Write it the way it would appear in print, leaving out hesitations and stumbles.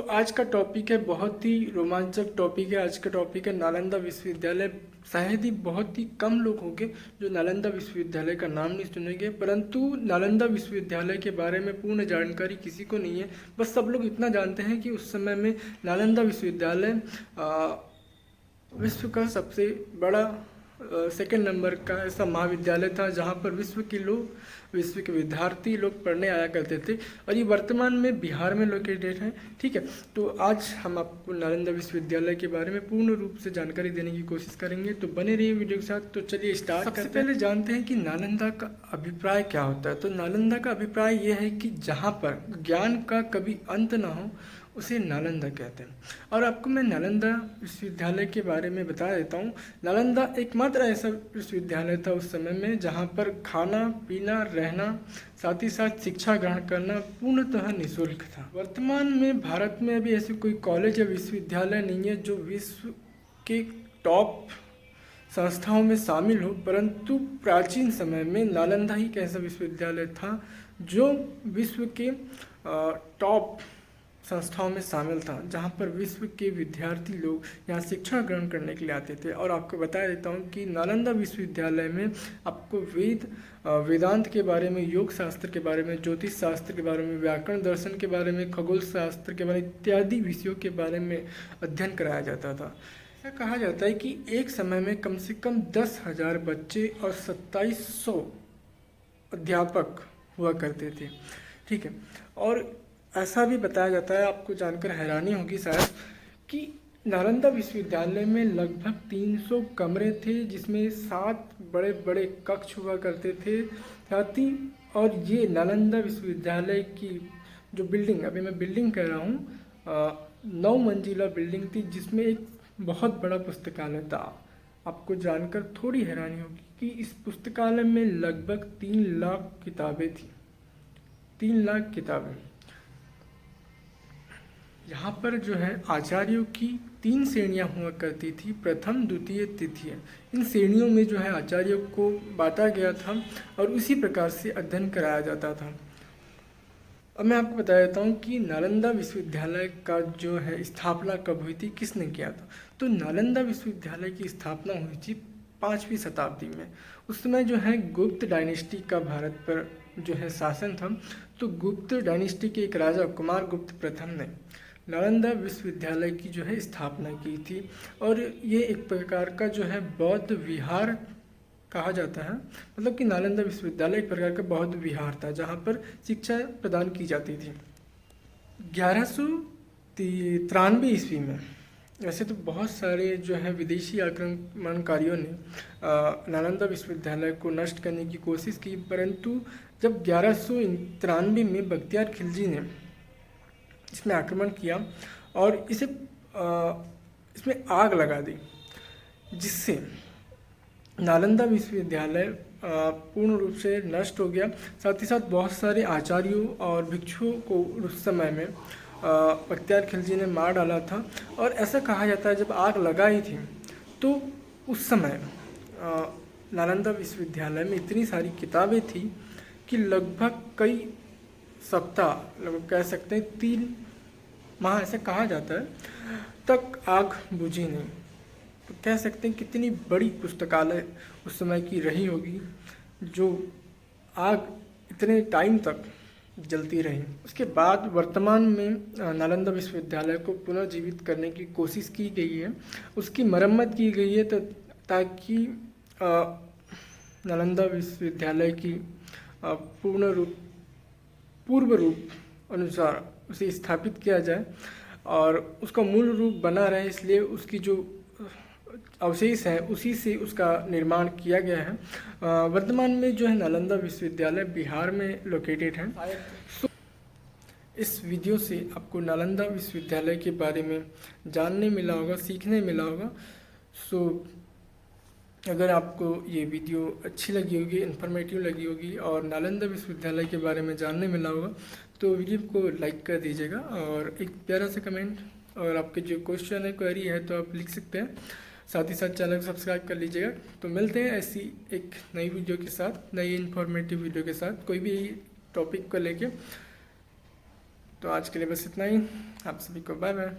आज का टॉपिक है, बहुत ही रोमांचक टॉपिक है। आज का टॉपिक है नालंदा विश्वविद्यालय। शायद ही बहुत ही कम लोग होंगे जो नालंदा विश्वविद्यालय का नाम नहीं सुनेंगे, परंतु नालंदा विश्वविद्यालय के बारे में पूर्ण जानकारी किसी को नहीं है। बस सब लोग इतना जानते हैं कि उस समय में नालंदा विश्वविद्यालय विश्व का सबसे बड़ा सेकंड नंबर का ऐसा महाविद्यालय था जहाँ पर विश्व के विद्यार्थी लोग पढ़ने आया करते थे, और ये वर्तमान में बिहार में लोकेटेड है। ठीक है, तो आज हम आपको नालंदा विश्वविद्यालय के बारे में पूर्ण रूप से जानकारी देने की कोशिश करेंगे, तो बने रहिए वीडियो के साथ। तो चलिए स्टार्ट करते हैं। सबसे पहले जानते हैं कि नालंदा का अभिप्राय क्या होता है। तो नालंदा का अभिप्राय यह है कि जहाँ पर ज्ञान का कभी अंत ना हो उसे नालंदा कहते हैं। और आपको मैं नालंदा विश्वविद्यालय के बारे में बता देता हूँ। नालंदा एकमात्र ऐसा विश्वविद्यालय था उस समय में जहाँ पर खाना पीना रहना साथ ही साथ शिक्षा ग्रहण करना पूर्णतः निःशुल्क था। वर्तमान में भारत में अभी ऐसी कोई कॉलेज या विश्वविद्यालय नहीं है जो विश्व के टॉप संस्थाओं में शामिल हो, परंतु प्राचीन समय में नालंदा ही एक ऐसा विश्वविद्यालय था जो विश्व के टॉप संस्थाओं में शामिल था, जहाँ पर विश्व के विद्यार्थी लोग यहाँ शिक्षा ग्रहण करने के लिए आते थे। और आपको बता देता हूँ कि नालंदा विश्वविद्यालय में आपको वेदांत के बारे में, योग शास्त्र के बारे में, ज्योतिष शास्त्र के बारे में, व्याकरण दर्शन के बारे में, खगोल शास्त्र के बारे में इत्यादि विषयों के बारे में अध्ययन कराया जाता था। ऐसा कहा जाता है कि एक समय में कम से कम 10,000 बच्चे और 2700 अध्यापक हुआ करते थे। ठीक है, और ऐसा भी बताया जाता है, आपको जानकर हैरानी होगी शायद, कि नालंदा विश्वविद्यालय में लगभग 300 कमरे थे, जिसमें 7 बड़े बड़े कक्ष हुआ करते थे साथ ही। और ये नालंदा विश्वविद्यालय की जो बिल्डिंग, अभी मैं बिल्डिंग कह रहा हूँ, 9 मंजिला बिल्डिंग थी, जिसमें एक बहुत बड़ा पुस्तकालय था। आपको जानकर थोड़ी हैरानी होगी कि इस पुस्तकालय में लगभग 3 लाख किताबें थी। 3 लाख किताबें। यहाँ पर जो है आचार्यों की 3 श्रेणियाँ हुआ करती थी, प्रथम द्वितीय तृतीय। इन श्रेणियों में जो है आचार्यों को बांटा गया था और उसी प्रकार से अध्ययन कराया जाता था। अब मैं आपको बता देता हूँ कि नालंदा विश्वविद्यालय का जो है स्थापना कब हुई थी, किसने किया था। तो नालंदा विश्वविद्यालय की स्थापना हुई थी 5वीं शताब्दी में। उस समय जो है गुप्त डायनेस्टी का भारत पर जो है शासन था। तो गुप्त डायनेस्टी के एक राजा कुमार गुप्त प्रथम ने नालंदा विश्वविद्यालय की जो है स्थापना की थी, और ये एक प्रकार का जो है बौद्ध विहार कहा जाता है। मतलब कि नालंदा विश्वविद्यालय एक प्रकार का बौद्ध विहार था जहाँ पर शिक्षा प्रदान की जाती थी। 1193 ईस्वी में, वैसे तो बहुत सारे जो है विदेशी आक्रमणकारियों ने नालंदा विश्वविद्यालय को नष्ट करने की कोशिश की, परंतु जब 1193 में बख्तियार खिलजी ने इसमें आक्रमण किया और इसमें आग लगा दी, जिससे नालंदा विश्वविद्यालय पूर्ण रूप से नष्ट हो गया। साथ ही साथ बहुत सारे आचार्यों और भिक्षुओं को उस समय में बख्तियार खिलजी ने मार डाला था। और ऐसा कहा जाता है जब आग लगाई थी तो उस समय नालंदा विश्वविद्यालय में इतनी सारी किताबें थी कि लगभग कई सप्ताह, लगभग कह सकते हैं 3 माह, ऐसे कहा जाता है, तक आग बुझी नहीं। तो कह सकते हैं कितनी बड़ी पुस्तकालय उस समय की रही होगी जो आग इतने टाइम तक जलती रही। उसके बाद वर्तमान में नालंदा विश्वविद्यालय को पुनर्जीवित करने की कोशिश की गई है, उसकी मरम्मत की गई है, ताकि नालंदा विश्वविद्यालय की पूर्व रूप अनुसार उसे स्थापित किया जाए और उसका मूल रूप बना रहे, इसलिए उसकी जो अवशेष है उसी से उसका निर्माण किया गया है। वर्तमान में जो है नालंदा विश्वविद्यालय बिहार में लोकेटेड है। इस वीडियो से आपको नालंदा विश्वविद्यालय के बारे में जानने मिला होगा, सीखने मिला होगा। अगर आपको ये वीडियो अच्छी लगी होगी, इन्फॉर्मेटिव लगी होगी और नालंदा विश्वविद्यालय के बारे में जानने मिला होगा, तो वीडियो को लाइक कर दीजिएगा और एक प्यारा सा कमेंट, और आपके जो क्वेश्चन है, क्वेरी है, तो आप लिख सकते हैं। साथ ही साथ चैनल को सब्सक्राइब कर लीजिएगा। तो मिलते हैं ऐसी एक नई वीडियो के साथ, नई इन्फॉर्मेटिव वीडियो के साथ, कोई भी टॉपिक को लेके। तो आज के लिए बस इतना ही। आप सभी को बाय बाय।